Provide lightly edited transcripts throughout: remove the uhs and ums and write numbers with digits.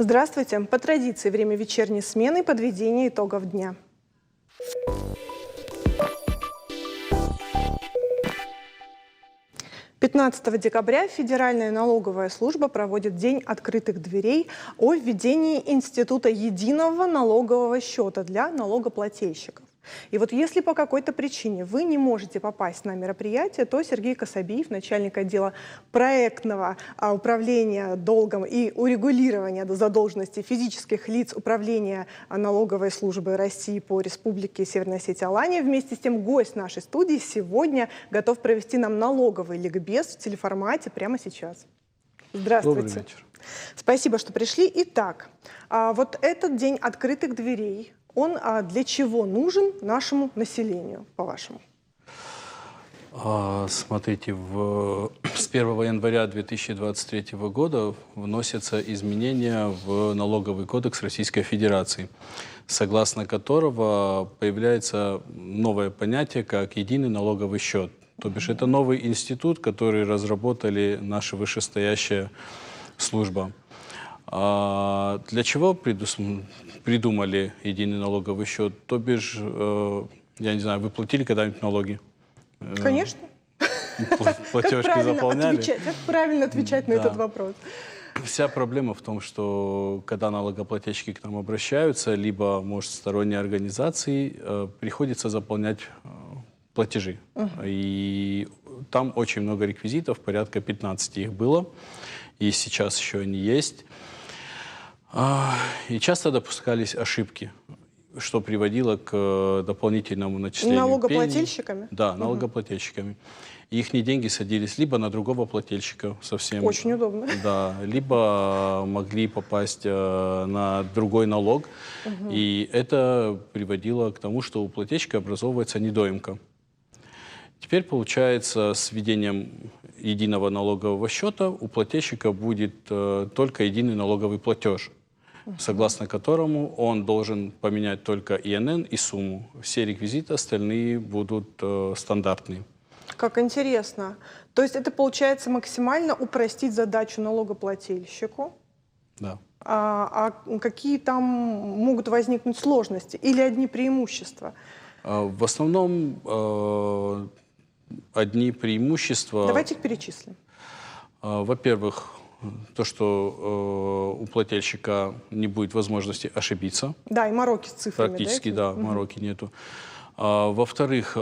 Здравствуйте. По традиции время вечерней смены и подведения итогов дня. «15 декабря Федеральная налоговая служба проводит День открытых дверей о введении Института единого налогового счета для налогоплательщиков. И вот если по какой-то причине вы не можете попасть на мероприятие, то Сергей Кособиев, начальник отдела проектного управления долгом и урегулирования задолженности физических лиц Управления налоговой службы России по Республике Северная Осетия-Алания, вместе с тем гость нашей студии сегодня готов провести нам налоговый ликбез в телеформате прямо сейчас. Здравствуйте. Добрый вечер. Спасибо, что пришли. Итак, вот этот день открытых дверей, он для чего нужен нашему населению, по-вашему? Смотрите, с 1 января 2023 года вносятся изменения в Налоговый кодекс Российской Федерации, согласно которого появляется новое понятие, как единый налоговый счет. То бишь это новый институт, который разработали наша вышестоящая служба. Для чего придумали единый налоговый счет? То бишь, я не знаю, вы платили когда-нибудь налоги? Конечно. Платежки заполняли? Как правильно отвечать на этот вопрос? Вся проблема в том, что когда налогоплательщики к нам обращаются, либо, может, сторонние организации, приходится заполнять платежи. И там очень много реквизитов, порядка 15 их было, и сейчас еще они есть. И часто допускались ошибки, что приводило к дополнительному начислению налогоплательщиками? пений. Да, налогоплательщиками. И их деньги садились либо на другого плательщика совсем. Очень удобно. Да, либо могли попасть на другой налог. И это приводило к тому, что у плательщика образовывается недоимка. Теперь, получается, с введением единого налогового счета у плательщика будет только единый налоговый платеж, согласно которому он должен поменять только ИНН и сумму. Все реквизиты остальные будут стандартные. Как интересно. То есть это, получается, максимально упростить задачу налогоплательщику? Да. А какие там могут возникнуть сложности или одни преимущества? В основном одни преимущества. Давайте их перечислим. Во-первых, то, что у плательщика не будет возможности ошибиться. Да, и мороки с цифрами. Практически, да, мороки нету. Во-вторых,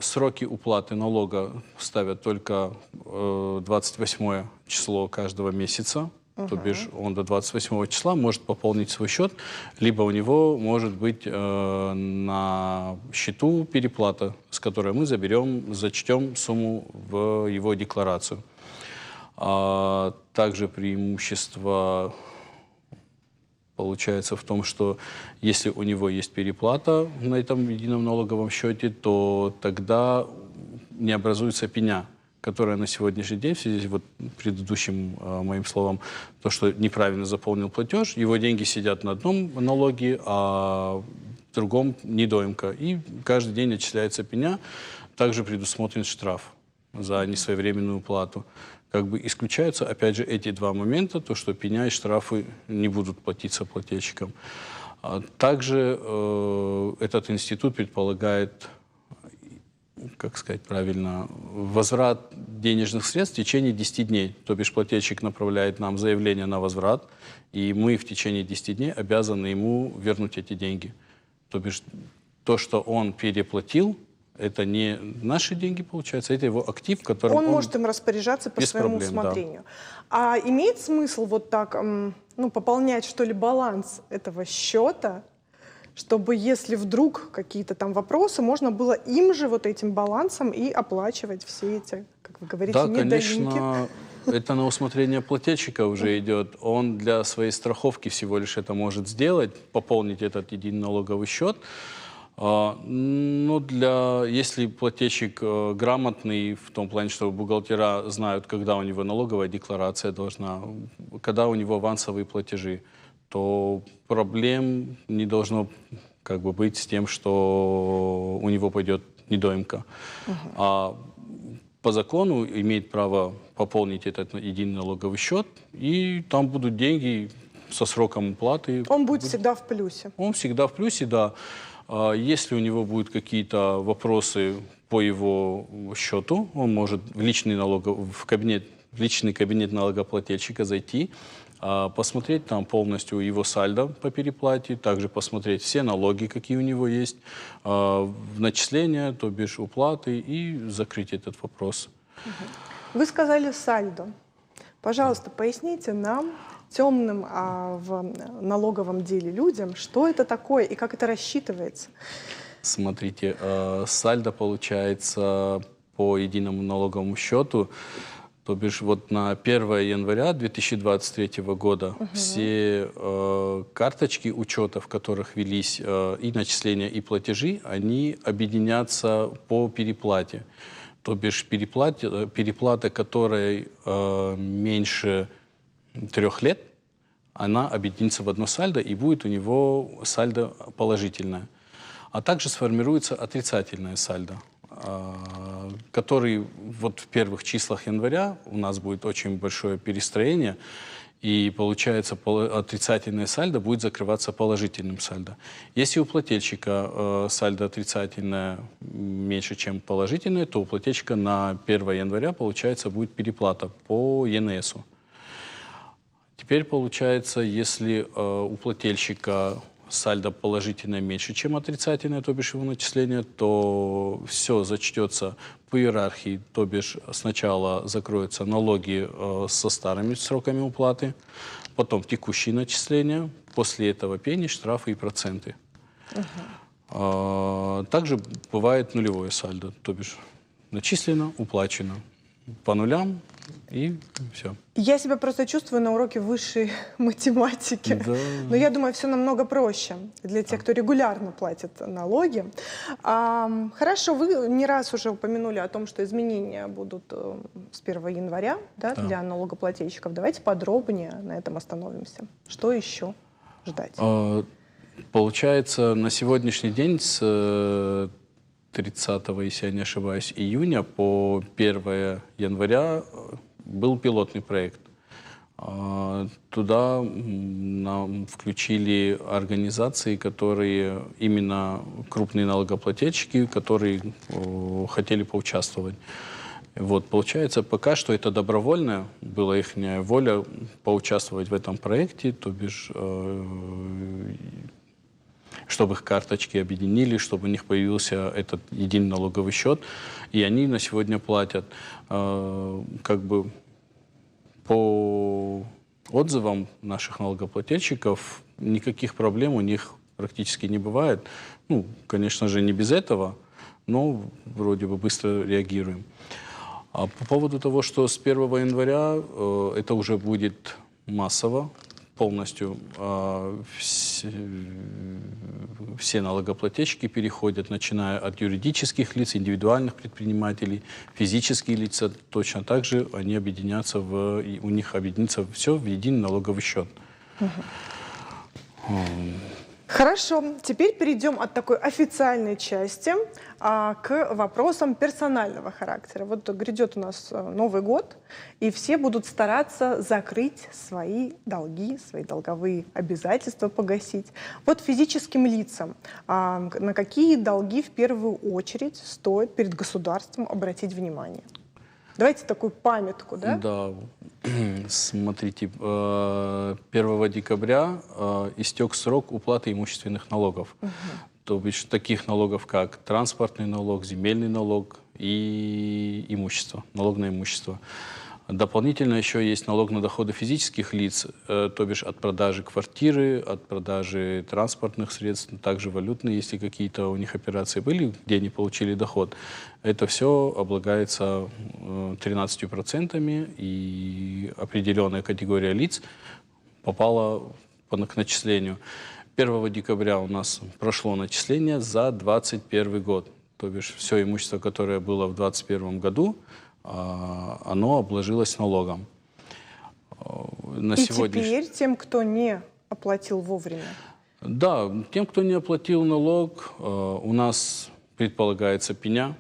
сроки уплаты налога ставят только 28 число каждого месяца. То бишь он до 28 числа может пополнить свой счет, либо у него может быть на счету переплата, с которой мы зачтем сумму в его декларацию. Также преимущество получается в том, что если у него есть переплата на этом едином налоговом счете, то тогда не образуется пеня, которая на сегодняшний день, в связи с предыдущим моим словом, то, что неправильно заполнил платеж, его деньги сидят на одном налоге, а в другом недоимка. И каждый день отчисляется пеня. Также предусмотрен штраф за несвоевременную уплату. Как бы исключаются, опять же, эти два момента, то, что пеня и штрафы не будут платиться плательщикам. Также этот институт предполагает, как сказать правильно, возврат денежных средств в течение 10 дней. То бишь плательщик направляет нам заявление на возврат, и мы в течение 10 дней обязаны ему вернуть эти деньги. То бишь то, что он переплатил, это не наши деньги, получается, это его актив, которым он может им распоряжаться по своему усмотрению. Да. А имеет смысл вот так пополнять, что ли, баланс этого счета, чтобы, если вдруг какие-то там вопросы, можно было им же вот этим балансом и оплачивать все эти, как вы говорите, недоимки? Да, конечно, это на усмотрение плательщика уже идет. Он для своей страховки всего лишь это может сделать, пополнить этот единый налоговый счет. Но если плательщик грамотный, в том плане, что бухгалтера знают, когда у него налоговая декларация должна, когда у него авансовые платежи, то проблем не должно быть с тем, что у него пойдет недоимка. А по закону имеет право пополнить этот единый налоговый счет, и там будут деньги со сроком уплаты. Он будет всегда в плюсе. Он всегда в плюсе, да. Если у него будут какие-то вопросы по его счету, он может в личный кабинет налогоплательщика зайти, посмотреть там полностью его сальдо по переплате, также посмотреть все налоги, какие у него есть, начисления, то бишь уплаты, и закрыть этот вопрос. Вы сказали сальдо. Пожалуйста, поясните нам, темным в налоговом деле людям, что это такое и как это рассчитывается. Смотрите, сальдо получается по единому налоговому счету, то бишь вот на 1 января 2023 года все карточки учета, в которых велись и начисления, и платежи, они объединятся по переплате. То бишь переплата, которой меньше 3 лет, она объединится в одно сальдо, и будет у него сальдо положительное. А также сформируется отрицательное сальдо, который вот в первых числах января у нас будет очень большое перестроение, и получается отрицательное сальдо будет закрываться положительным сальдо. Если у плательщика сальдо отрицательное меньше, чем положительное, то у плательщика на 1 января, получается, будет переплата по ЕНСу. Теперь получается, если у плательщика сальдо положительное меньше, чем отрицательное, то бишь его начисление, то все зачтется по иерархии, то бишь сначала закроются налоги со старыми сроками уплаты, потом текущие начисления, после этого пени, штрафы и проценты. Также бывает нулевое сальдо, то бишь начислено, уплачено по нулям, и все. Я себя просто чувствую на уроке высшей математики. Да. Но я думаю, все намного проще для тех, кто регулярно платит налоги. Хорошо, вы не раз уже упомянули о том, что изменения будут с 1 января, да, для налогоплательщиков. Давайте подробнее на этом остановимся. Что еще ждать? Получается, на сегодняшний день с 30, если я не ошибаюсь, июня по 1 января был пилотный проект. Туда нам включили организации, которые именно крупные налогоплательщики, которые хотели поучаствовать. Вот, получается, пока что это добровольно, была их воля поучаствовать в этом проекте, то бишь чтобы их карточки объединили, чтобы у них появился этот единый налоговый счет. И они на сегодня платят как бы по отзывам наших налогоплательщиков, никаких проблем у них практически не бывает. Ну, конечно же, не без этого, но вроде бы быстро реагируем. А по поводу того, что с 1 января это уже будет массово, полностью все налогоплательщики переходят, начиная от юридических лиц, индивидуальных предпринимателей, физические лица, точно так же они объединятся у них объединится все в единый налоговый счет. Хорошо, теперь перейдем от такой официальной части к вопросам персонального характера. Вот грядет у нас Новый год, и все будут стараться закрыть свои долги, свои долговые обязательства погасить. Вот физическим лицам на какие долги в первую очередь стоит перед государством обратить внимание? Давайте такую памятку, да? Да, смотрите, 1 декабря истек срок уплаты имущественных налогов. То бишь таких налогов, как транспортный налог, земельный налог и имущество, налог на имущество. Дополнительно еще есть налог на доходы физических лиц, то бишь от продажи квартиры, от продажи транспортных средств, также валютные, если какие-то у них операции были, где они получили доход. Это все облагается 13%, и определенная категория лиц попала к начислению. 1 декабря у нас прошло начисление за 2021 год. То бишь все имущество, которое было в 2021 году, оно обложилось налогом. Теперь тем, кто не оплатил вовремя? Да, тем, кто не оплатил налог, у нас предполагается пеня.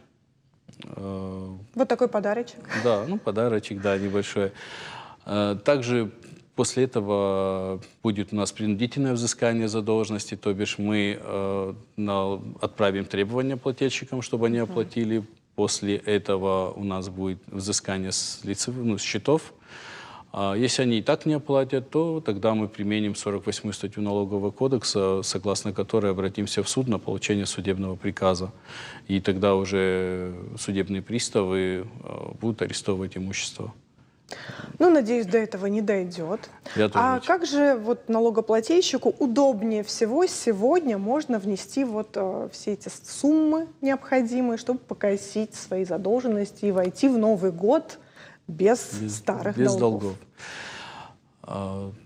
Вот такой подарочек. Да, ну подарочек, да, небольшой. Также После этого будет у нас принудительное взыскание задолженности, то бишь мы отправим требования плательщикам, чтобы они оплатили. После этого у нас будет взыскание с лицевых, с счетов. Если они и так не оплатят, то тогда мы применим 48-ю статью Налогового кодекса, согласно которой обратимся в суд на получение судебного приказа. И тогда уже судебные приставы будут арестовывать имущество. Ну, надеюсь, до этого не дойдет. А как же вот налогоплательщику удобнее всего сегодня можно внести вот все эти суммы необходимые, чтобы погасить свои задолженности и войти в Новый год без старых долгов?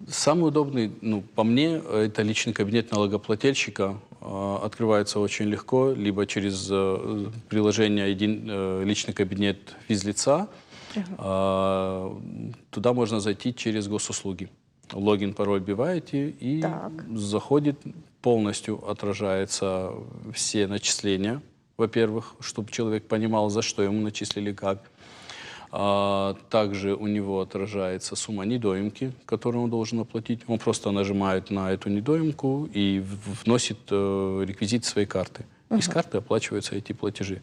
Самый удобный, по мне, это личный кабинет налогоплательщика. Открывается очень легко, либо через приложение «Личный кабинет физлица». Туда можно зайти через госуслуги. Логин, пароль вбиваете, и заходит, полностью отражаются все начисления, во-первых, чтобы человек понимал, за что ему начислили, как. Также у него отражается сумма недоимки, которую он должен оплатить. Он просто нажимает на эту недоимку и вносит реквизиты своей карты. Из карты оплачиваются эти платежи.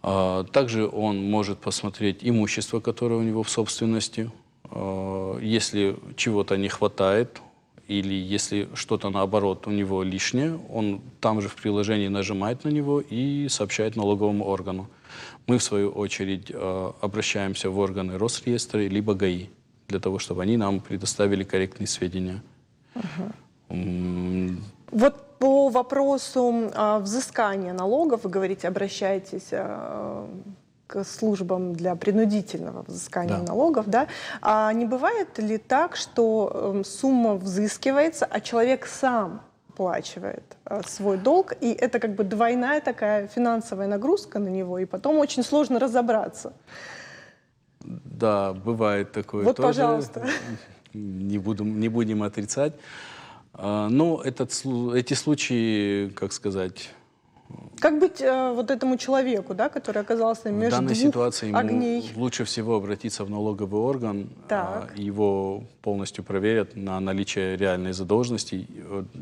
Также он может посмотреть имущество, которое у него в собственности. Если чего-то не хватает, или если что-то наоборот у него лишнее, он там же в приложении нажимает на него и сообщает налоговому органу. Мы, в свою очередь, обращаемся в органы Росреестра либо ГАИ, для того, чтобы они нам предоставили корректные сведения. Вот по вопросу взыскания налогов, вы говорите, обращаетесь к службам для принудительного взыскания налогов, да? А не бывает ли так, что сумма взыскивается, а человек сам оплачивает свой долг, и это как бы двойная такая финансовая нагрузка на него, и потом очень сложно разобраться? Да, бывает такое вот, тоже. Пожалуйста. Не будем отрицать. Но эти случаи, как сказать... Как быть вот этому человеку, да, который оказался между двух ситуации огней? Ему лучше всего обратиться в налоговый орган, его полностью проверят на наличие реальной задолженности.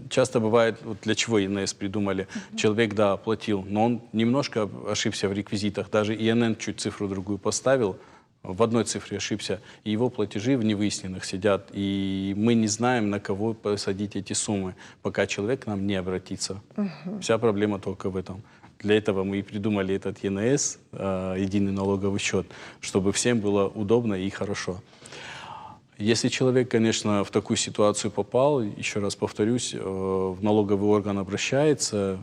Часто бывает, вот для чего ИНС придумали, человек, да, оплатил, но он немножко ошибся в реквизитах, даже ИНН чуть цифру другую поставил, в одной цифре ошибся, и его платежи в невыясненных сидят, и мы не знаем, на кого посадить эти суммы, пока человек к нам не обратится. Вся проблема только в этом. Для этого мы и придумали этот ЕНС, единый налоговый счет, чтобы всем было удобно и хорошо. Если человек, конечно, в такую ситуацию попал, еще раз повторюсь, в налоговый орган обращается,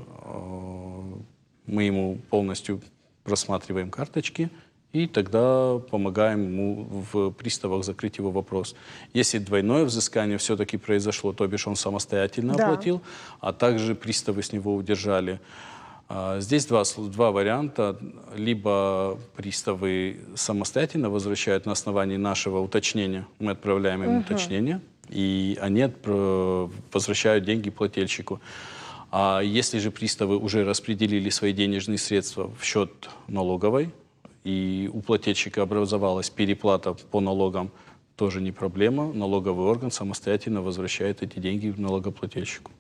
мы ему полностью просматриваем карточки, и тогда помогаем ему в приставах закрыть его вопрос. Если двойное взыскание все-таки произошло, то бишь он самостоятельно оплатил, а также приставы с него удержали. Здесь два варианта. Либо приставы самостоятельно возвращают на основании нашего уточнения, мы отправляем им уточнение, и они возвращают деньги плательщику. А если же приставы уже распределили свои денежные средства в счет налоговой, и у плательщика образовалась переплата по налогам, тоже не проблема. Налоговый орган самостоятельно возвращает эти деньги налогоплательщику.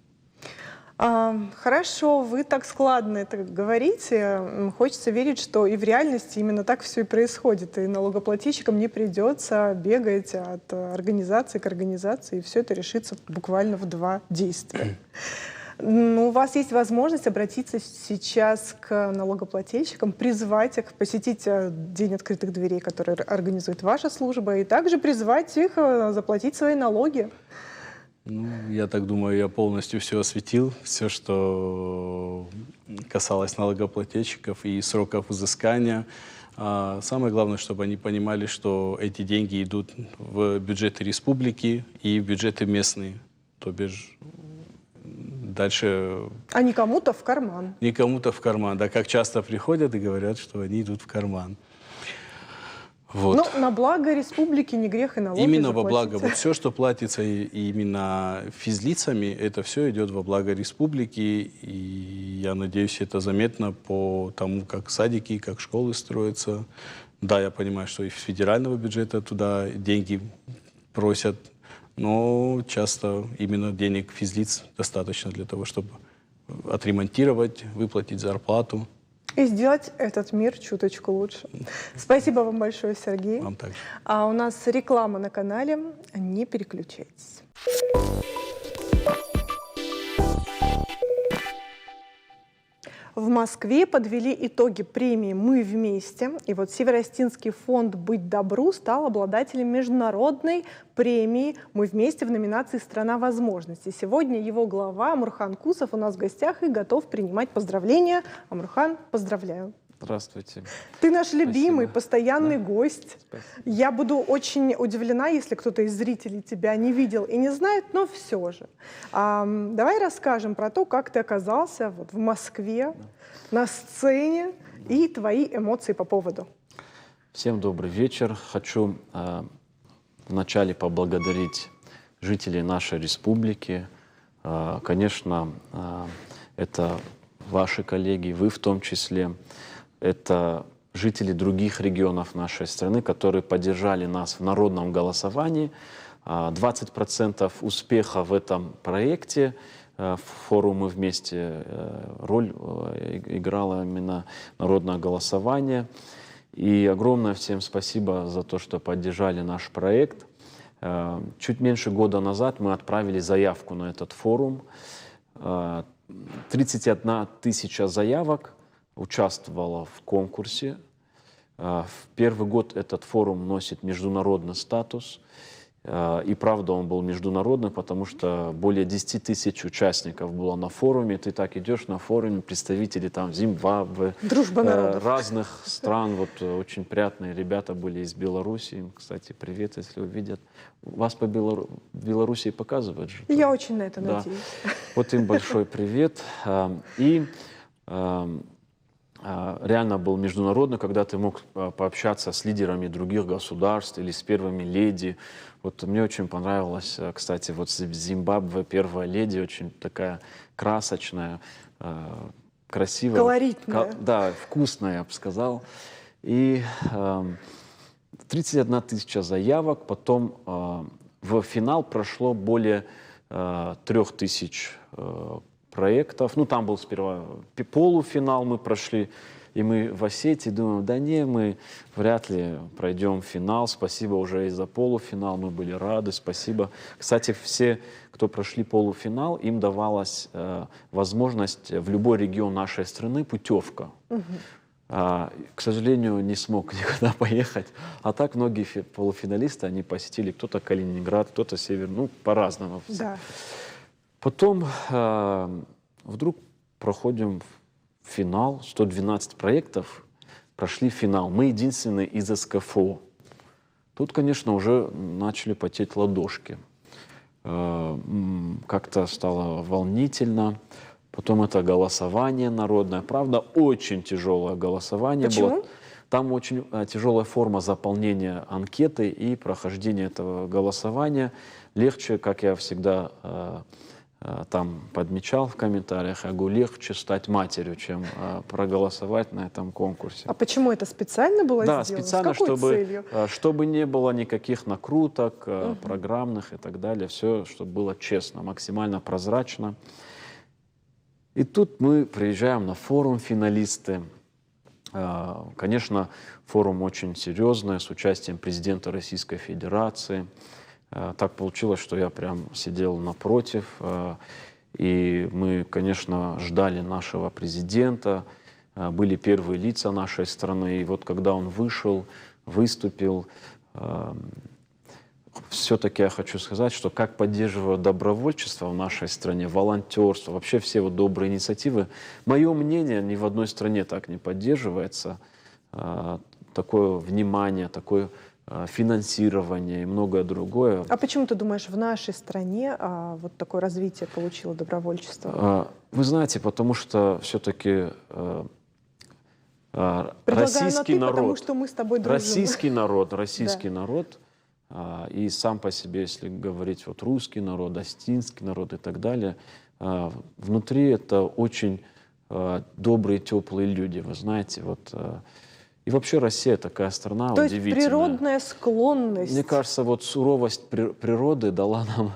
Хорошо, вы так складно это говорите. Хочется верить, что и в реальности именно так все и происходит. И налогоплательщикам не придется бегать от организации к организации, и все это решится буквально в 2 действия. У вас есть возможность обратиться сейчас к налогоплательщикам, призвать их посетить День открытых дверей, который организует ваша служба, и также призвать их заплатить свои налоги. Я так думаю, я полностью все осветил, все, что касалось налогоплательщиков и сроков взыскания. Самое главное, чтобы они понимали, что эти деньги идут в бюджеты республики и в бюджеты местные, то бишь дальше... А не кому-то в карман. Не кому-то в карман. Да, как часто приходят и говорят, что они идут в карман. Вот. Но на благо республики не грех и налоги именно заплатить. Во благо. Вот все, что платится именно физлицами, это все идет во благо республики. И я надеюсь, это заметно по тому, как садики, как школы строятся. Да, я понимаю, что и из федерального бюджета туда деньги просят. но часто именно денег физлиц достаточно для того, чтобы отремонтировать, выплатить зарплату. И сделать этот мир чуточку лучше. Спасибо вам большое, Сергей. Вам также. А у нас реклама на канале. Не переключайтесь. В Москве подвели итоги премии «Мы вместе». И вот Северостинский фонд «Быть добру» стал обладателем международной премии «Мы вместе» в номинации «Страна возможностей». Сегодня его глава Амурхан Кусов у нас в гостях и готов принимать поздравления. Амурхан, поздравляю. Здравствуйте. Ты наш любимый, Спасибо. постоянный гость. Спасибо. Я буду очень удивлена, если кто-то из зрителей тебя не видел и не знает, но все же. Давай расскажем про то, как ты оказался вот в Москве, на сцене, и твои эмоции по поводу. Всем добрый вечер. Хочу вначале поблагодарить жителей нашей республики. Конечно, это ваши коллеги, вы в том числе. Это жители других регионов нашей страны, которые поддержали нас в народном голосовании. 20% успеха в этом проекте форум «Мы вместе» роль играло именно народное голосование. И огромное всем спасибо за то, что поддержали наш проект. Чуть меньше года назад мы отправили заявку на этот форум. 31 тысяча заявок участвовала в конкурсе. В первый год этот форум носит международный статус. И правда он был международный, потому что более 10 тысяч участников было на форуме. Ты так идешь на форуме, представители там Зимбабве, разных стран. Вот очень приятные ребята были из Беларуси. Им, кстати, привет, если увидят. Вас по Беларуси показывают же? Я очень на это надеюсь. Вот им большой привет. И реально был международный, когда ты мог пообщаться с лидерами других государств или с первыми леди. Вот мне очень понравилось, кстати, вот Зимбабве первая леди, очень такая красочная, красивая. Колоритная. Да, вкусная, я бы сказал. И 31 тысяча заявок, потом в финал прошло более 3000 проектов. Ну, там был сперва полуфинал, мы прошли, и мы в Осетии думаем, да не, мы вряд ли пройдем финал. Спасибо уже и за полуфинал, мы были рады, спасибо. Кстати, все, кто прошли полуфинал, им давалась возможность в любой регион нашей страны путевка. К сожалению, не смог никуда поехать. А так многие полуфиналисты, они посетили кто-то Калининград, кто-то Север, ну, по-разному. Да. Потом вдруг проходим финал, 112 проектов прошли финал. Мы единственные из СКФО. Тут, конечно, уже начали потеть ладошки. Как-то стало волнительно. Потом это голосование народное. Правда, очень тяжелое голосование было. Там очень тяжелая форма заполнения анкеты и прохождения этого голосования. Легче, как я всегда там подмечал в комментариях, я говорю, легче стать матерью, чем проголосовать на этом конкурсе. А почему это специально было сделано? Да, специально, с какой целью? чтобы не было никаких накруток программных и так далее. Все, чтобы было честно, максимально прозрачно. И тут мы приезжаем на форум финалисты. Конечно, форум очень серьезный, с участием президента Российской Федерации. Так получилось, что я прям сидел напротив. И мы, конечно, ждали нашего президента. Были первые лица нашей страны. И вот когда он вышел, выступил, все-таки я хочу сказать, что как поддерживаю добровольчество в нашей стране, волонтерство, вообще все вот добрые инициативы, мое мнение, ни в одной стране так не поддерживается. Такое внимание, такое финансирование и многое другое. А почему ты думаешь, в нашей стране вот такое развитие получило добровольчество? Вы знаете, потому что все-таки российский народ, потому что мы с тобой дружим. Российский народ, и сам по себе, если говорить вот русский народ, остинский народ и так далее, внутри это очень добрые, теплые люди, вы знаете, вот. И вообще Россия такая страна То есть удивительная. природная склонность. Мне кажется, вот суровость природы дала нам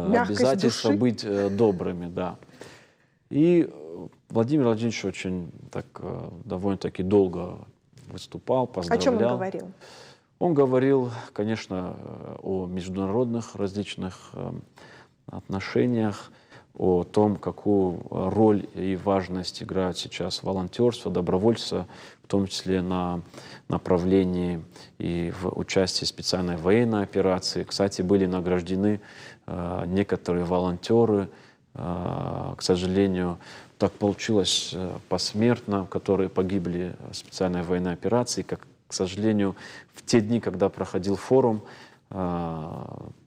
Мягкость обязательство души. быть добрыми, да. И Владимир Владимирович очень так довольно-таки долго выступал, О чем он поздравлял. говорил? Он говорил, конечно, о международных различных отношениях, о том, какую роль и важность играют сейчас волонтерство, добровольство, в том числе на направлении и в участии в специальной военной операции. Кстати, были награждены некоторые волонтеры, к сожалению, так получилось посмертно, которые погибли в специальной военной операции. Как, к сожалению, в те дни, когда проходил форум,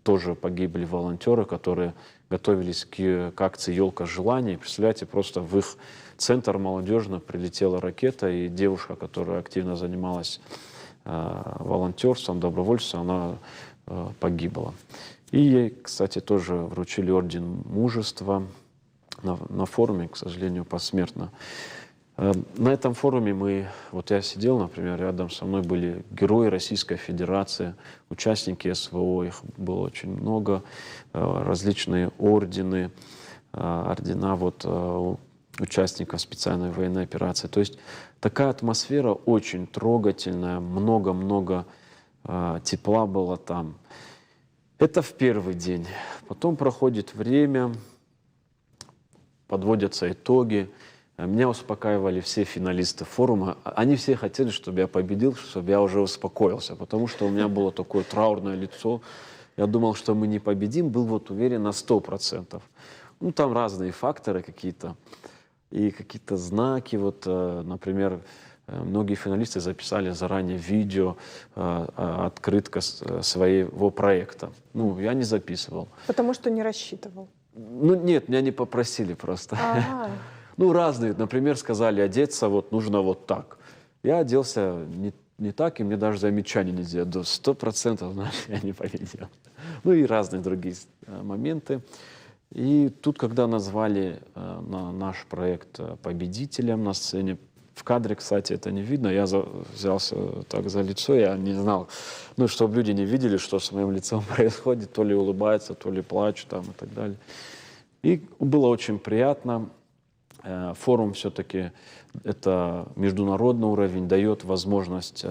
тоже погибли волонтеры, которые готовились к акции «Елка желаний». Представляете, просто в их центр молодежный прилетела ракета, и девушка, которая активно занималась волонтерством, добровольством, она погибла. И ей, кстати, тоже вручили орден мужества на форуме, к сожалению, посмертно. На этом форуме вот я сидел, например, рядом со мной были герои Российской Федерации, участники СВО, их было очень много, различные ордены, ордена участников специальной военной операции. То есть такая атмосфера очень трогательная, много-много тепла было там. Это в первый день. Потом проходит время, подводятся итоги. Меня успокаивали все финалисты форума. Они все хотели, чтобы я победил, чтобы я уже успокоился, потому что у меня было такое траурное лицо. Я думал, что мы не победим, был уверен на 100%. Ну, там разные факторы какие-то. И какие-то знаки. Например, многие финалисты записали заранее видео, открытка своего проекта. Ну, я не записывал. Потому что не рассчитывал. Ну, нет, меня не попросили просто. Ага. Ну, разные. Например, сказали, одеться нужно вот так. Я оделся не так, и мне даже замечания не сделали. До 100%, знаешь, я не победил. Ну, и разные другие моменты. И тут, когда назвали наш проект победителем на сцене, в кадре, кстати, это не видно, я взялся так за лицо, я не знал, чтобы люди не видели, что с моим лицом происходит, то ли улыбаются, то ли плачут там, и так далее. И было очень приятно. Форум все-таки это международный уровень, дает возможность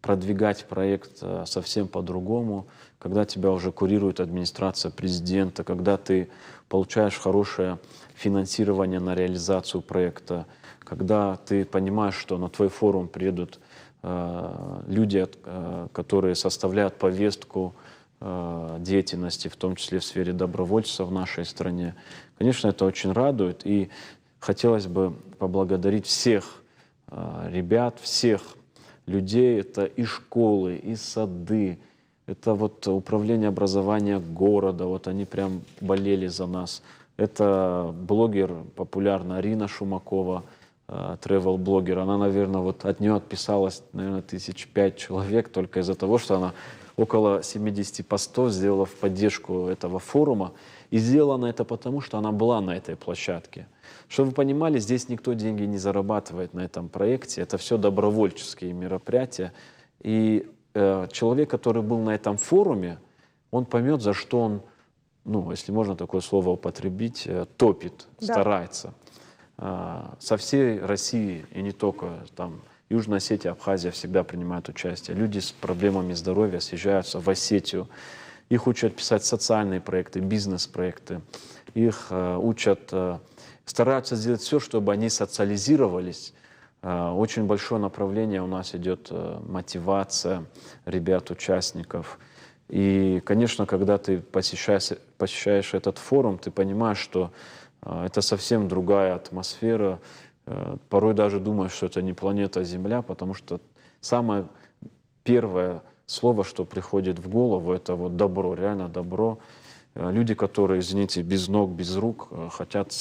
продвигать проект совсем по-другому, когда тебя уже курирует администрация президента, когда ты получаешь хорошее финансирование на реализацию проекта, когда ты понимаешь, что на твой форум приедут люди, которые составляют повестку деятельности, в том числе в сфере добровольчества в нашей стране. Конечно, это очень радует, и хотелось бы поблагодарить всех ребят, всех людей. Это и школы, и сады, это управление образования города. Они прям болели за нас. Это блогер популярный Арина Шумакова, travel-блогер. Она, наверное, от нее отписалось, наверное, 5 человек только из-за того, что она около 70 постов сделала в поддержку этого форума. И сделала она это потому, что она была на этой площадке. Чтобы вы понимали, здесь никто деньги не зарабатывает на этом проекте. Это все добровольческие мероприятия. И человек, который был на этом форуме, он поймет, за что он, если можно такое слово употребить, топит, Да. старается. Со всей России, и не только там, Южная Осетия, Абхазия всегда принимают участие. Люди с проблемами здоровья съезжаются в Осетию. Их учат писать социальные проекты, бизнес-проекты. Их учат, стараются сделать все, чтобы они социализировались. Очень большое направление у нас идет мотивация ребят, участников. И, конечно, когда ты посещаешь этот форум, ты понимаешь, что это совсем другая атмосфера. Порой даже думаешь, что это не планета Земля, потому что самое первое слово, что приходит в голову, это добро, реально добро. Люди, которые, извините, без ног, без рук, хотят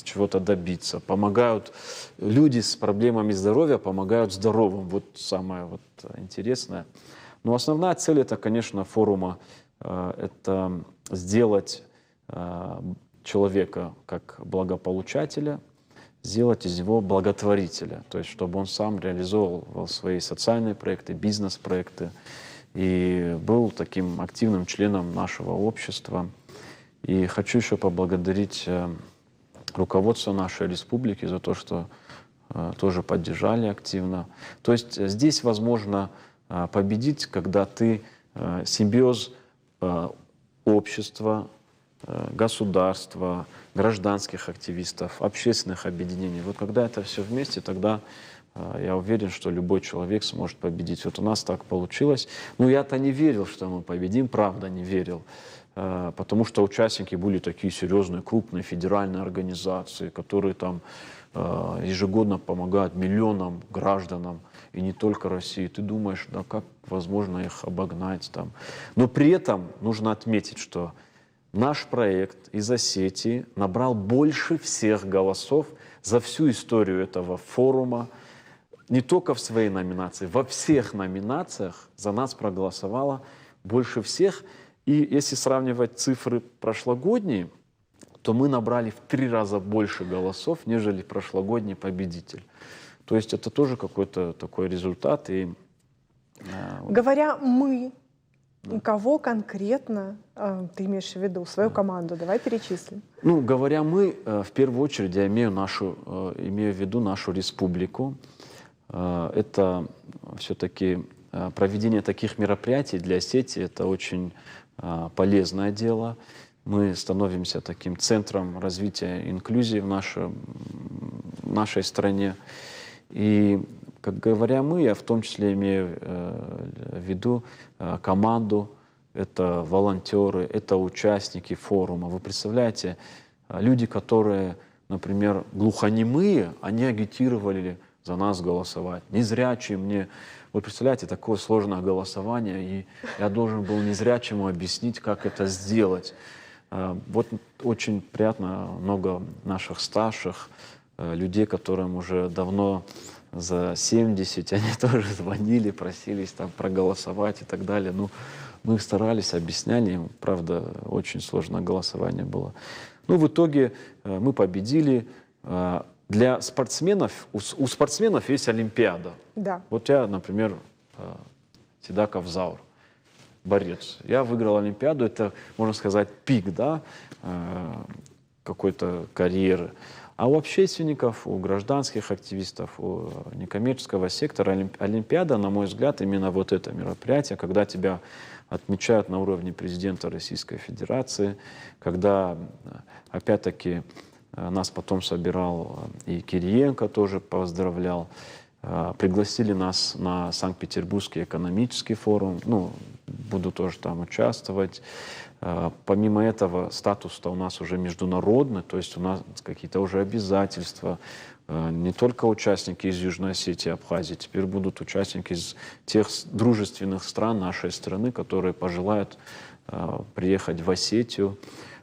чего-то добиться, помогают. Люди с проблемами здоровья помогают здоровым. Вот самое интересное. Но основная цель это, конечно, форума, это сделать человека как благополучателя, сделать из него благотворителя, то есть чтобы он сам реализовывал свои социальные проекты, бизнес-проекты и был таким активным членом нашего общества. И хочу еще поблагодарить руководство нашей республики за то, что тоже поддержали активно. То есть здесь возможно победить, когда ты симбиоз общества, государства, гражданских активистов, общественных объединений. Вот когда это все вместе, тогда я уверен, что любой человек сможет победить. Вот у нас так получилось. Ну, я-то не верил, что мы победим, правда не верил. Потому что участники были такие серьезные, крупные федеральные организации, которые там ежегодно помогают миллионам гражданам, и не только России. Ты думаешь, да как возможно их обогнать там. Но при этом нужно отметить, что наш проект из Осетии набрал больше всех голосов за всю историю этого форума. Не только в своей номинации, во всех номинациях за нас проголосовало больше всех. И если сравнивать цифры прошлогодние, то мы набрали в 3 раза больше голосов, нежели прошлогодний победитель. То есть это тоже какой-то такой результат. И, Говоря «мы», кого конкретно ты имеешь в виду, свою команду? Давай перечислим. ну, говоря «мы», в первую очередь я имею в виду нашу республику. Это все-таки проведение таких мероприятий для Осетии – это очень полезное дело. Мы становимся таким центром развития инклюзии в нашей стране. И, как говоря «мы», я в том числе имею в виду команду, это волонтеры, это участники форума. Вы представляете, люди, которые, например, глухонемые, они агитировали за нас голосовать. Незрячие мне... Вы представляете, такое сложное голосование, и я должен был незрячему объяснить, как это сделать. Вот очень приятно, много наших старших людей, которым уже давно за 70, они тоже звонили, просились там проголосовать и так далее. Ну, мы старались, объясняли им, правда, очень сложное голосование было. Ну, в итоге мы победили. Для спортсменов, у спортсменов есть Олимпиада. Да. Вот я, например, Седаков Заур, борец. Я выиграл Олимпиаду, это, можно сказать, пик, да, какой-то карьеры. А у общественников, у гражданских активистов, у некоммерческого сектора Олимпиада, на мой взгляд, именно вот это мероприятие, когда тебя отмечают на уровне президента Российской Федерации, когда, опять-таки, нас потом собирал и Кириенко тоже поздравлял. Пригласили нас на Санкт-Петербургский экономический форум. Ну, буду тоже там участвовать. Помимо этого, статус-то у нас уже международный, то есть у нас какие-то уже обязательства. Не только участники из Южной Осетии и Абхазии, теперь будут участники из тех дружественных стран нашей страны, которые пожелают приехать в Осетию.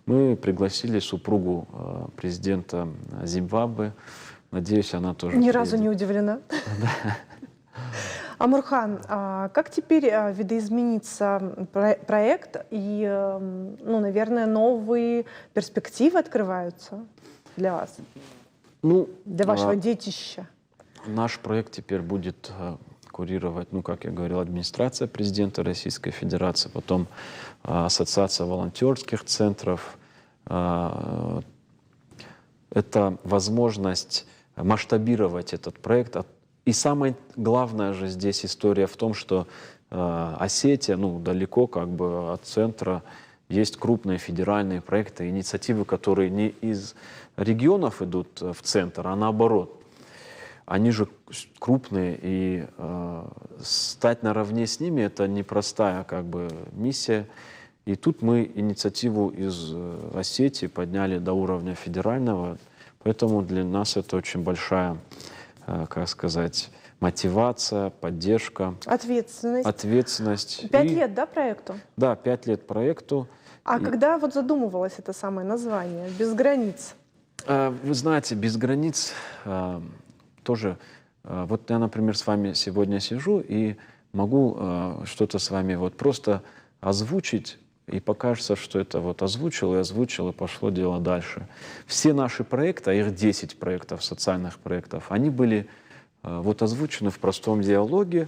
Мы пригласили супругу президента Зимбабве. Надеюсь, она тоже Ни приедет. разу не удивлена. Амурхан, как теперь видоизменится проект и, ну, наверное, новые перспективы открываются для вас, Ну, для вашего детища? наш проект теперь будет курировать, ну, как я говорил, администрация президента Российской Федерации, потом ассоциация волонтерских центров. Это возможность масштабировать этот проект. И самое главное же здесь история в том, что Осетия, ну, далеко как бы от центра, есть крупные федеральные проекты, инициативы, которые не из регионов идут в центр, а наоборот. Они же крупные, и стать наравне с ними — это непростая как бы миссия. И тут мы инициативу из Осетии подняли до уровня федерального, поэтому для нас это очень большая, как сказать, мотивация, поддержка. Ответственность. 5 лет, да, проекту? Да, 5 лет проекту. А когда вот задумывалось это самое название «Без границ»? Вы знаете, «Без границ» тоже... Вот я, например, с вами сегодня сижу и могу что-то с вами вот просто озвучить и покажется, что это вот озвучил, и пошло дело дальше. Все наши проекты, а их 10 проектов, социальных проектов, они были вот озвучены в простом диалоге,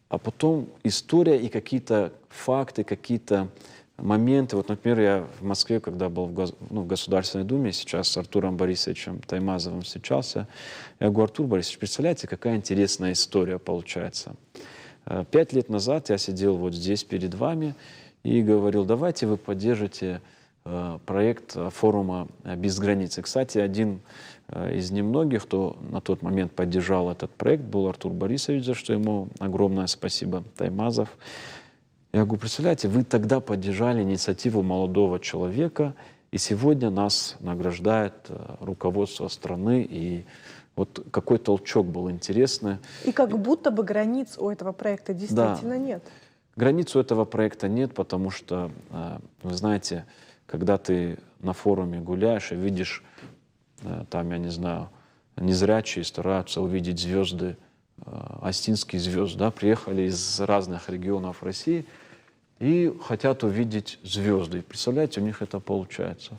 а потом история и какие-то факты, какие-то моменты. Вот, например, я в Москве, когда был в Государственной Думе, сейчас с Артуром Борисовичем Таймазовым встречался, я говорю: Артур Борисович, представляете, какая интересная история получается. 5 лет назад я сидел вот здесь перед вами и говорил: давайте вы поддержите проект форума «Без границ». И, кстати, один из немногих, кто на тот момент поддержал этот проект, был Артур Борисович, за что ему огромное спасибо, Таймазов. Я говорю: представляете, вы тогда поддержали инициативу молодого человека, и сегодня нас награждает руководство страны, и вот какой толчок был интересный. И как будто бы границ у этого проекта действительно нет. Границ у этого проекта нет, потому что, вы знаете, когда ты на форуме гуляешь и видишь, там, я не знаю, незрячие стараются увидеть звезды, остинские звезды, да, приехали из разных регионов России и хотят увидеть звезды. И представляете, у них это получается.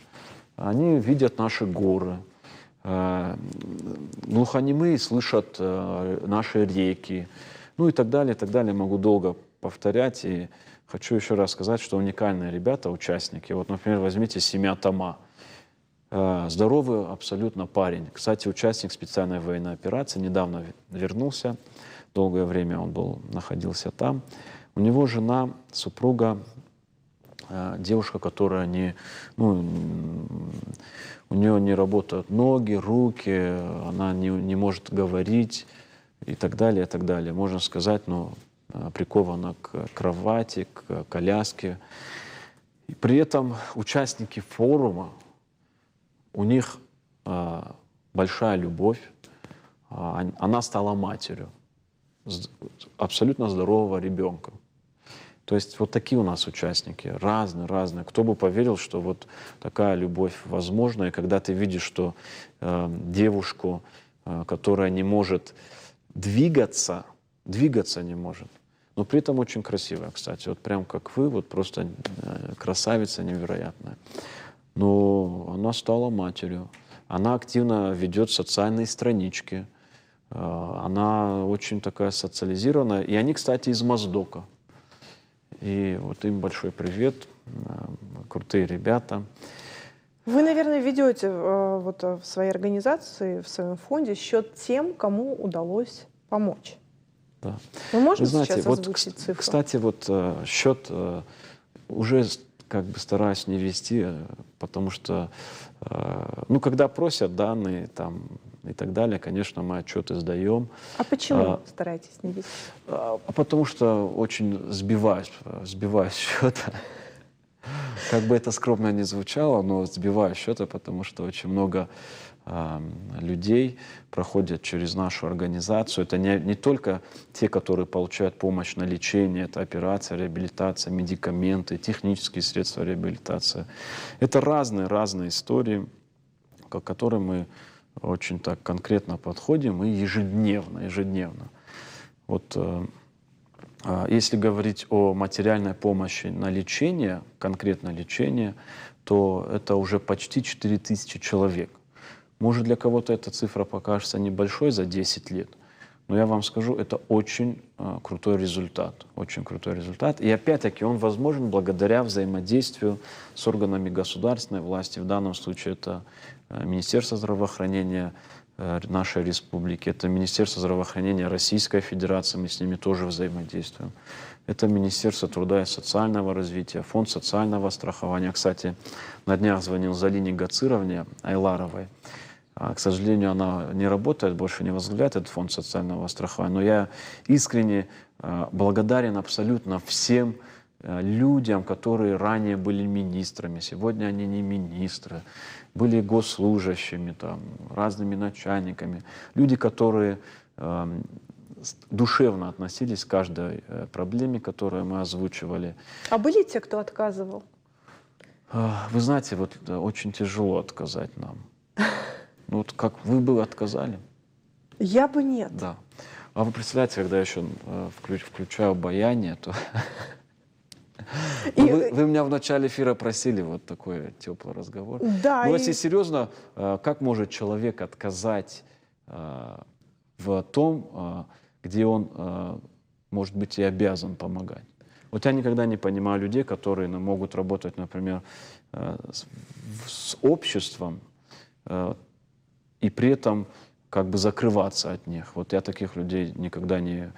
Они видят наши горы, глухонемые слышат наши реки, ну и так далее, и так далее. Могу долго повторять. И хочу еще раз сказать, что уникальные ребята, участники. Вот, например, возьмите семья Тома. Здоровый абсолютно парень. Кстати, участник специальной военной операции, недавно вернулся. Долгое время он находился там. У него жена, супруга, девушка, которая у нее не работают ноги, руки, она не может говорить и так далее, и так далее. Можно сказать, прикована к кровати, к коляске. И при этом участники форума, у них большая любовь, она стала матерью абсолютно здорового ребенка. То есть вот такие у нас участники, разные. Кто бы поверил, что вот такая любовь возможна, и когда ты видишь, что девушку, которая не может двигаться не может, но при этом очень красивая, кстати, вот прям как вы, вот просто красавица невероятная. Но она стала матерью, она активно ведет социальные странички, она очень такая социализированная, и они, кстати, из Моздока. И вот им большой привет, крутые ребята. Вы, наверное, ведете вот в своей организации, в своем фонде счет тем, кому удалось помочь. Да. Мы можем знаете, сейчас вот, озвучить цифру? Кстати, вот счет уже как бы стараюсь не вести, потому что, когда просят данные там и так далее, конечно, мы отчеты сдаем. А почему стараетесь не вести? Потому что очень сбиваюсь счета. Как бы это скромно ни звучало, но сбиваю счета, потому что очень много людей проходят через нашу организацию. Это не только те, которые получают помощь на лечение, это операция, реабилитация, медикаменты, технические средства реабилитации. Это разные истории, к которым мы очень так конкретно подходим и ежедневно. Вот если говорить о материальной помощи на лечение, конкретно лечение, то это уже почти 4000 человек. Может, для кого-то эта цифра покажется небольшой за 10 лет, но я вам скажу, это очень крутой результат. Очень крутой результат. И опять-таки он возможен благодаря взаимодействию с органами государственной власти. В данном случае это Министерство здравоохранения нашей республики, это Министерство здравоохранения Российской Федерации, мы с ними тоже взаимодействуем. Это Министерство труда и социального развития, Фонд социального страхования. Кстати, на днях звонил Залине Гацировне Айларовой. К сожалению, она не работает, больше не возглавляет этот фонд социального страхования. Но я искренне благодарен абсолютно всем людям, которые ранее были министрами. Сегодня они не министры, были госслужащими, там, разными начальниками. Люди, которые душевно относились к каждой проблеме, которую мы озвучивали. А были те, кто отказывал? Вы знаете, вот очень тяжело отказать нам. Вот как вы бы отказали? Я бы нет. Да. А вы представляете, когда я еще включаю обаяние, то Вы меня в начале эфира просили вот такой теплый разговор. Да, Но если серьезно, как может человек отказать в том, где он, может быть, и обязан помогать? Вот я никогда не понимаю людей, которые могут работать, например, с обществом и при этом как бы закрываться от них. Вот я таких людей никогда не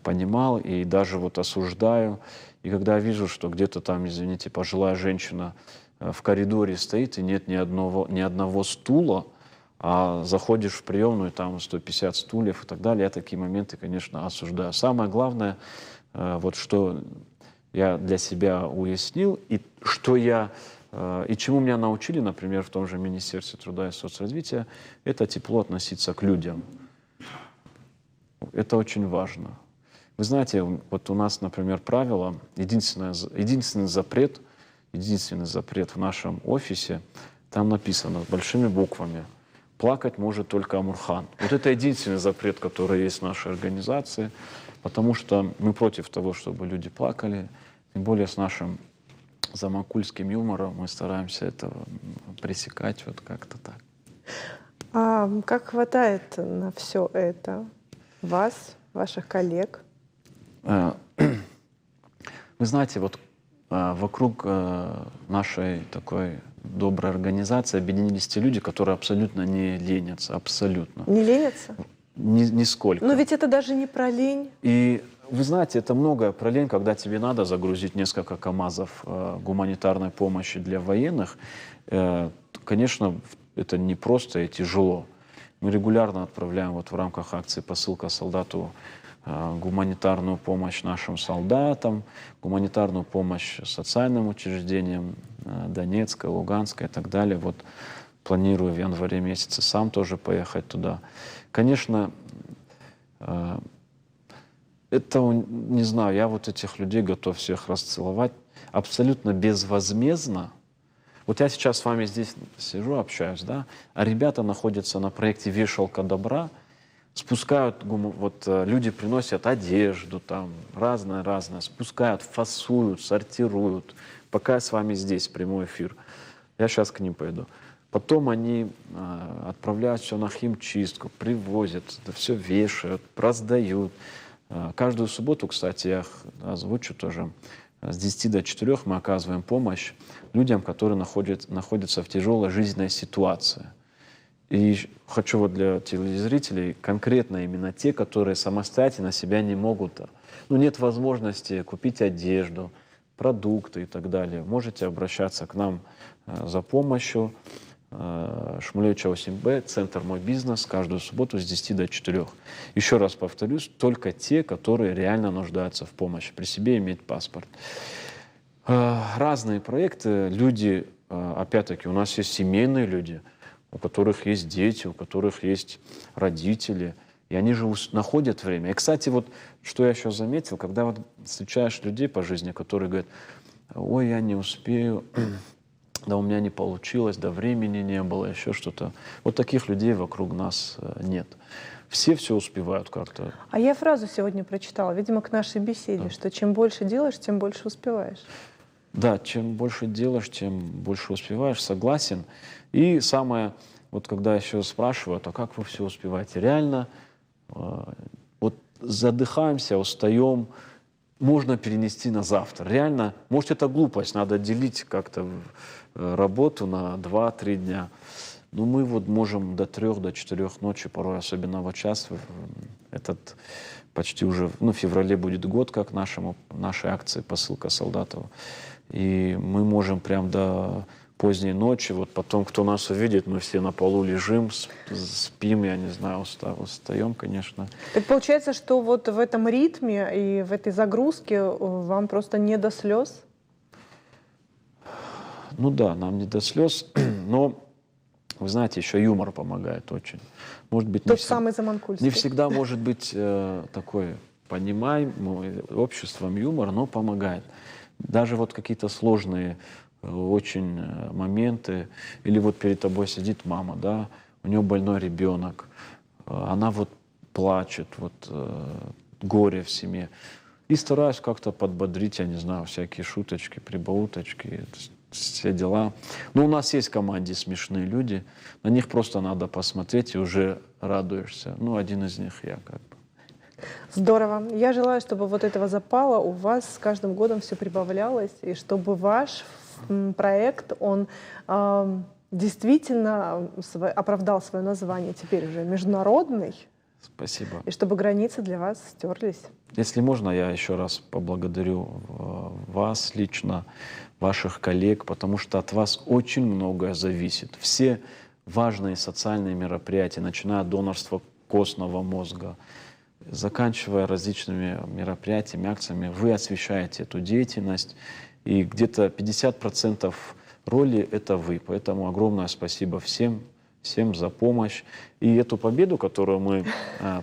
понимал и даже вот осуждаю. И когда я вижу, что где-то там, извините, пожилая женщина в коридоре стоит и нет ни одного стула, а заходишь в приемную, там 150 стульев и так далее, я такие моменты, конечно, осуждаю. Самое главное, вот что я для себя уяснил, и что и чему меня научили, например, в том же Министерстве труда и соцразвития, это тепло относиться к людям. Это очень важно. Вы знаете, вот у нас, например, правило, единственный запрет в нашем офисе, там написано большими буквами: плакать может только Амурхан. Вот это единственный запрет, который есть в нашей организации, потому что мы против того, чтобы люди плакали, тем более с нашим замакульским юмором мы стараемся это пресекать вот как-то так. А как хватает на все это вас, ваших коллег? Вы знаете, вот вокруг нашей такой доброй организации объединились те люди, которые абсолютно не ленятся, абсолютно. Не ленятся? Нисколько. Но ведь это даже не про лень. И вы знаете, это многое про лень, когда тебе надо загрузить несколько КАМАЗов гуманитарной помощи для военных. Конечно, это непросто и тяжело. Мы регулярно отправляем вот в рамках акции «Посылка солдату» гуманитарную помощь нашим солдатам, гуманитарную помощь социальным учреждениям Донецка, Луганска и так далее. Вот планирую в январе месяце сам тоже поехать туда. Конечно, это, не знаю, я вот этих людей готов всех расцеловать абсолютно безвозмездно. Вот я сейчас с вами здесь сижу, общаюсь, да, а ребята находятся на проекте «Вешалка добра», спускают, вот люди приносят одежду, там, разное-разное, спускают, фасуют, сортируют. Пока я с вами здесь, прямой эфир, я сейчас к ним пойду. Потом они отправляют все на химчистку, привозят, это все вешают, раздают. Каждую субботу, кстати, я озвучу тоже, с 10 до 4 мы оказываем помощь людям, которые находятся в тяжелой жизненной ситуации. И хочу вот для телезрителей конкретно именно те, которые самостоятельно себя не могут, нет возможности купить одежду, продукты и так далее. Можете обращаться к нам за помощью. Шмулевича 8Б, центр «Мой бизнес», каждую субботу с 10 до 4. Еще раз повторюсь, только те, которые реально нуждаются в помощи, при себе иметь паспорт. Разные проекты, люди, опять-таки, у нас есть семейные люди, у которых есть дети, у которых есть родители, и они же находят время. И, кстати, вот что я еще заметил, когда вот встречаешь людей по жизни, которые говорят: ой, я не успею, да у меня не получилось, да времени не было, еще что-то. Вот таких людей вокруг нас нет. Все успевают как-то. А я фразу сегодня прочитала, видимо, к нашей беседе, да, что чем больше делаешь, тем больше успеваешь. Да, чем больше делаешь, тем больше успеваешь, согласен. И самое, вот когда еще спрашивают, а как вы все успеваете? Реально, вот задыхаемся, устаем, можно перенести на завтра. Реально, может, это глупость, надо делить как-то работу на 2-3 дня. Но мы вот можем до 3, до 4 ночи, порой, особенно в час, этот почти уже, в феврале будет год, как нашей акции «Посылка солдату». И мы можем прям до поздней ночи, вот потом, кто нас увидит, мы все на полу лежим, спим, я не знаю, устаем, конечно. Так получается, что вот в этом ритме и в этой загрузке вам просто не до слез? Ну да, нам не до слез, но, вы знаете, еще юмор помогает очень. Может быть, Тот самый заманкульский. Не всегда может быть такой понимаемый обществом юмор, но помогает. Даже вот какие-то сложные очень моменты, или вот перед тобой сидит мама, да, у нее больной ребенок, она вот плачет, вот горе в семье. И стараюсь как-то подбодрить, я не знаю, всякие шуточки, прибауточки, все дела. Но у нас есть в команде смешные люди, на них просто надо посмотреть и уже радуешься. Ну, один из них я как бы. Здорово. Я желаю, чтобы вот этого запала у вас с каждым годом все прибавлялось, и чтобы ваш проект, он действительно оправдал свое название, теперь уже международный, Спасибо. и чтобы границы для вас стерлись. Если можно, я еще раз поблагодарю вас лично, ваших коллег, потому что от вас очень многое зависит. Все важные социальные мероприятия, начиная от донорства костного мозга, заканчивая различными мероприятиями, акциями, вы освещаете эту деятельность, и где-то 50% роли — это вы. Поэтому огромное спасибо всем за помощь. И эту победу, которую мы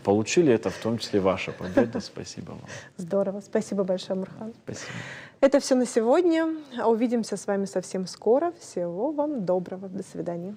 получили, это в том числе ваша победа. Спасибо вам. Здорово. Спасибо большое, Амурхан. Спасибо. Это все на сегодня. Увидимся с вами совсем скоро. Всего вам доброго. До свидания.